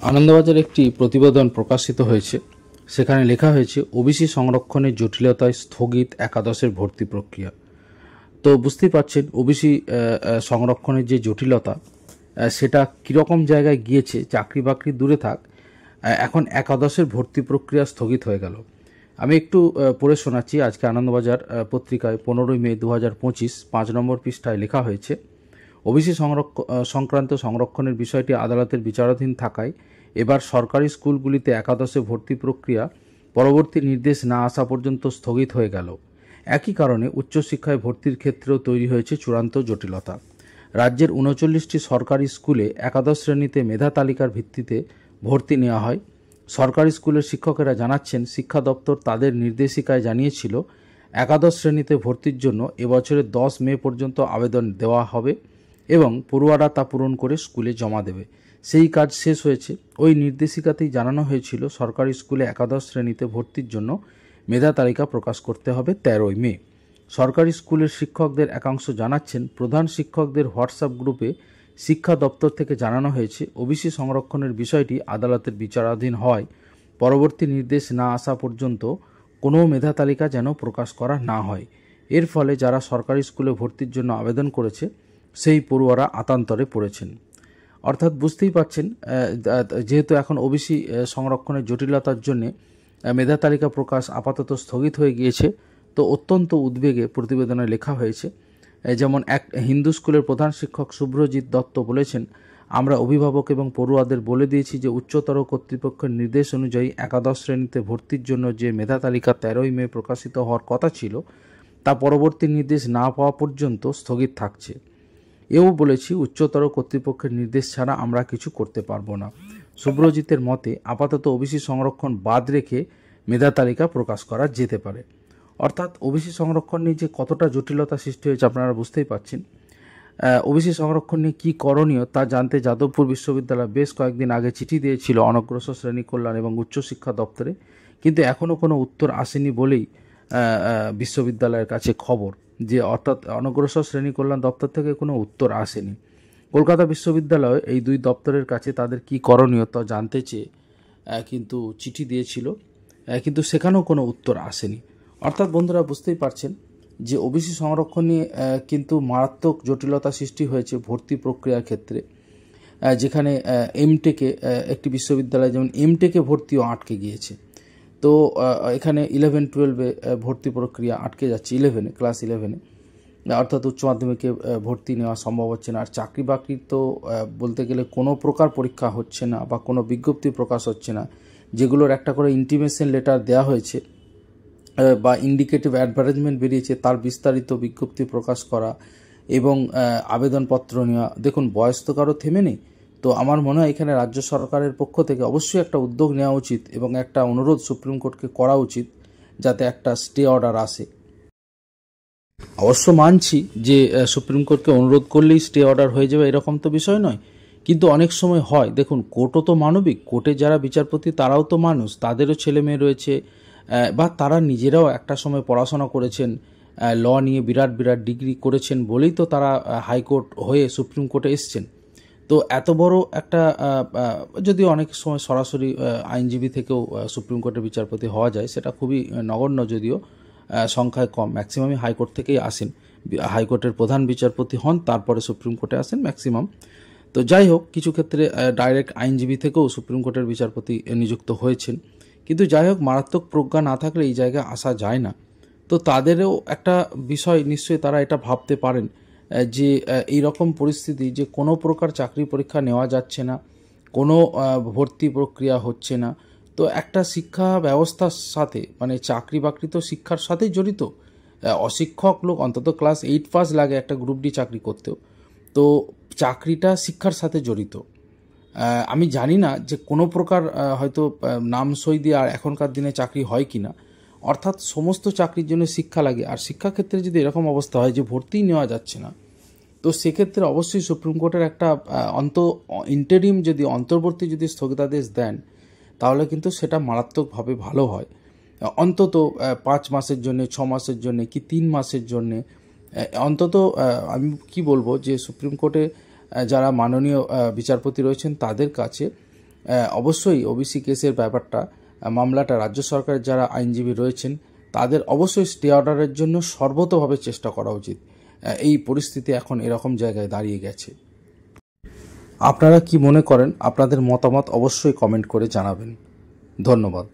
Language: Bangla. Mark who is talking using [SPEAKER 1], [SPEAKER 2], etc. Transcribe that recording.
[SPEAKER 1] আনন্দবাজার একটি প্রতিবেদন প্রকাশিত হয়েছে। সেখানে লেখা হয়েছে ওবিসি সংরক্ষণের জটিলতায় স্থগিত একাদশের ভর্তি প্রক্রিয়া। তো বুঝতেই পারছেন ওবিসি সংরক্ষণের যে জটিলতা সেটা কীরকম জায়গায় গিয়েছে। চাকরি বাকরি দূরে থাক, এখন একাদশের ভর্তি প্রক্রিয়া স্থগিত হয়ে গেল। আমি একটু পড়ে শোনাচ্ছি। আজকে আনন্দবাজার পত্রিকায় 15 মে 2025 5 নম্বর পৃষ্ঠায় লেখা হয়েছে, ওবিসি সংক্রান্ত সংরক্ষণের বিষয়টি আদালতের বিচারাধীন থাকায় এবার সরকারি স্কুলগুলিতে একাদশে ভর্তি প্রক্রিয়া পরবর্তী নির্দেশ না আসা পর্যন্ত স্থগিত হয়ে গেল। একই কারণে উচ্চশিক্ষায় ভর্তির ক্ষেত্রেও তৈরি হয়েছে চূড়ান্ত জটিলতা। রাজ্যের 39টি সরকারি স্কুলে একাদশ শ্রেণীতে মেধা তালিকার ভিত্তিতে ভর্তি নেওয়া হয়। সরকারি স্কুলের শিক্ষকেরা জানাচ্ছেন, শিক্ষা দপ্তর তাদের নির্দেশিকায় জানিয়েছিল একাদশ শ্রেণীতে ভর্তির জন্য এবছরের 10 মে পর্যন্ত আবেদন দেওয়া হবে এবং পড়ুয়ারা তা পূরণ করে স্কুলে জমা দেবে। সেই কাজ শেষ হয়েছে। ওই নির্দেশিকাতেই জানানো হয়েছিল সরকারি স্কুলে একাদশ শ্রেণীতে ভর্তির জন্য মেধা তালিকা প্রকাশ করতে হবে 13 মে। সরকারি স্কুলের শিক্ষকদের একাংশ জানাচ্ছেন, প্রধান শিক্ষকদের হোয়াটসঅ্যাপ গ্রুপে শিক্ষা দপ্তর থেকে জানানো হয়েছে ওবিসি সংরক্ষণের বিষয়টি আদালতের বিচারাধীন হয় পরবর্তী নির্দেশ না আসা পর্যন্ত কোনো মেধা তালিকা যেন প্রকাশ করা না হয়। এর ফলে যারা সরকারি স্কুলে ভর্তির জন্য আবেদন করেছে সেই পড়ুয়ারা আতান্তরে পড়েছেন। অর্থাৎ বুঝতেই পারছেন, যেহেতু এখন ওবিসি সংরক্ষণের জটিলতার জন্যে মেধা তালিকা প্রকাশ আপাতত স্থগিত হয়ে গিয়েছে। তো অত্যন্ত উদ্বেগে প্রতিবেদনে লেখা হয়েছে। যেমন এক হিন্দু স্কুলের প্রধান শিক্ষক শুভ্রজিৎ দত্ত বলেছেন, আমরা অভিভাবক এবং পড়ুয়াদের বলে দিয়েছি যে উচ্চতর কর্তৃপক্ষের নির্দেশ অনুযায়ী একাদশ শ্রেণীতে ভর্তির জন্য যে মেধা তালিকা 13 মে প্রকাশিত হওয়ার কথা ছিল তা পরবর্তী নির্দেশ না পাওয়া পর্যন্ত স্থগিত থাকছে। এও বলেছি, উচ্চতর কর্তৃপক্ষের নির্দেশ ছাড়া আমরা কিছু করতে পারবো না। শুভ্রজিতের মতে আপাতত ওবিসি সংরক্ষণ বাদ রেখে মেধা তালিকা প্রকাশ করা যেতে পারে। অর্থাৎ ওবিসি সংরক্ষণ নিয়ে যে কতটা জটিলতা সৃষ্টি হয়েছে আপনারা বুঝতেই পারছেন। ওবিসি সংরক্ষণ নিয়ে কী করণীয় তা জানতে যাদবপুর বিশ্ববিদ্যালয় বেশ কয়েকদিন আগে চিঠি দিয়েছিল অনগ্রসর শ্রেণী কল্যাণ এবং উচ্চশিক্ষা দপ্তরে, কিন্তু এখনও কোনো উত্তর আসেনি বলেই বিশ্ববিদ্যালয়ের কাছে খবর, যে অর্থাৎ অনগ্রসর শ্রেণী কল্যাণ দপ্তর থেকে কোনো উত্তর আসেনি। কলকাতা বিশ্ববিদ্যালয় এই দুই দপ্তরের কাছে তাদের কী করণীয় তা জানতে চেয়ে কিন্তু চিঠি দিয়েছিল, কিন্তু সেখানেও কোনো উত্তর আসেনি। অর্থাৎ বন্ধুরা বুঝতেই পারছেন যে ওবিসি সংরক্ষণ নিয়ে কিন্তু মারাত্মক জটিলতা সৃষ্টি হয়েছে ভর্তি প্রক্রিয়ার ক্ষেত্রে। যেখানে এমটেকে একটি বিশ্ববিদ্যালয় যেমন এমটেকে ভর্তিও আটকে গিয়েছে। তো এখানে 11-12 ভর্তি প্রক্রিয়া আটকে যাচ্ছে, ক্লাস 11 অর্থাৎ উচ্চ মাধ্যমিকে ভর্তি নেওয়া সম্ভব হচ্ছে না। আর চাকরি বাকরি তো বলতে গেলে কোনো প্রকার পরীক্ষা হচ্ছে না বা কোনো বিজ্ঞপ্তি প্রকাশ হচ্ছে না। যেগুলোর একটা করে ইন্টিমেশন লেটার দেওয়া হয়েছে বা ইন্ডিকেটিভ অ্যাডভার্টাইজমেন্ট বেরিয়েছে, তার বিস্তারিত বিজ্ঞপ্তি প্রকাশ করা এবং আবেদনপত্র নেওয়া। দেখুন, বয়স তো কারো থেমে নেই। তো আমার মনে হয় এখানে রাজ্য সরকারের পক্ষ থেকে অবশ্যই একটা উদ্যোগ নেওয়া উচিত এবং একটা অনুরোধ সুপ্রিম কোর্টকে করা উচিত যাতে একটা স্টে অর্ডার আসে। অবশ্য মানছি যে সুপ্রিম কোর্টকে অনুরোধ করলেই স্টে অর্ডার হয়ে যাবে এরকম তো বিষয় নয়, কিন্তু অনেক সময় হয়। দেখুন, কোর্টও তো মানবিক, কোর্টে যারা বিচারপতি তারাও তো মানুষ, তাদেরও ছেলে মেয়ে রয়েছে বা তারা নিজেরাও একটা সময় পড়াশোনা করেছেন, ল নিয়ে বিরাট বিরাট ডিগ্রি করেছেন বলেই তো তারা হাইকোর্ট হয়ে সুপ্রিম কোর্টে এসছেন। তো এত বড় একটা, যদিও অনেক সময় সরাসরি আইনজীবী থেকেও সুপ্রিম কোর্টের বিচারপতি হওয়া যায়, সেটা খুবই নগণ্য, যদিও সংখ্যায় কম। ম্যাক্সিমামই হাইকোর্ট থেকেই আসেন, হাইকোর্টের প্রধান বিচারপতি হন, তারপরে সুপ্রিম কোর্টে আসেন ম্যাক্সিমাম। তো যাই হোক, কিছু ক্ষেত্রে ডাইরেক্ট আইনজীবী থেকেও সুপ্রিম কোর্টের বিচারপতি নিযুক্ত হয়েছেন। কিন্তু যাই হোক, মারাত্মক প্রজ্ঞা না থাকলে এই জায়গায় আসা যায় না। তো তাদেরও একটা বিষয় নিশ্চয়ই তারা এটা ভাবতে পারেন যে এই রকম পরিস্থিতি, যে কোনো প্রকার চাকরি পরীক্ষা নেওয়া যাচ্ছে না, কোনো ভর্তি প্রক্রিয়া হচ্ছে না। তো একটা শিক্ষা ব্যবস্থার সাথে, মানে চাকরি বাকরি তো শিক্ষার সাথেই জড়িত। অশিক্ষক লোক অন্তত ক্লাস 8 পাস লাগে একটা গ্রুপ ডি চাকরি করতেও। তো চাকরিটা শিক্ষার সাথে জড়িত। আমি জানি না যে কোনো প্রকার হয়তো নাম সই দিয়ে আর এখনকার দিনে চাকরি হয় কি না। অর্থাৎ সমস্ত চাকরির জন্য শিক্ষা লাগে, আর শিক্ষাক্ষেত্রে যদি এরকম অবস্থা হয় যে ভর্তি নেওয়া যাচ্ছে না, তো সেক্ষেত্রে অবশ্যই সুপ্রিম কোর্টের একটা ইন্টারিম যদি অন্তর্বর্তী যদি স্থগিতাদেশ দেন, তাহলে কিন্তু সেটা মারাত্মকভাবে ভালো হয়। অন্তত 5 মাসের জন্যে, 6 মাসের জন্যে কি 3 মাসের জন্যে অন্তত আমি কি বলবো যে সুপ্রিম কোর্টে যারা মাননীয় বিচারপতি রয়েছেন তাদের কাছে অবশ্যই ওবিসি কেসের ব্যাপারটা, মামলাটা রাজ্য সরকারের যারা আইনজীবী রয়েছেন তাদের অবশ্যই স্টে অর্ডারের জন্য সর্বতোভাবে চেষ্টা করা উচিত। এই পরিস্থিতি এখন এরকম জায়গায় দাঁড়িয়ে গেছে। আপনারা কি মনে করেন? আপনাদের মতামত অবশ্যই কমেন্ট করে জানাবেন। ধন্যবাদ।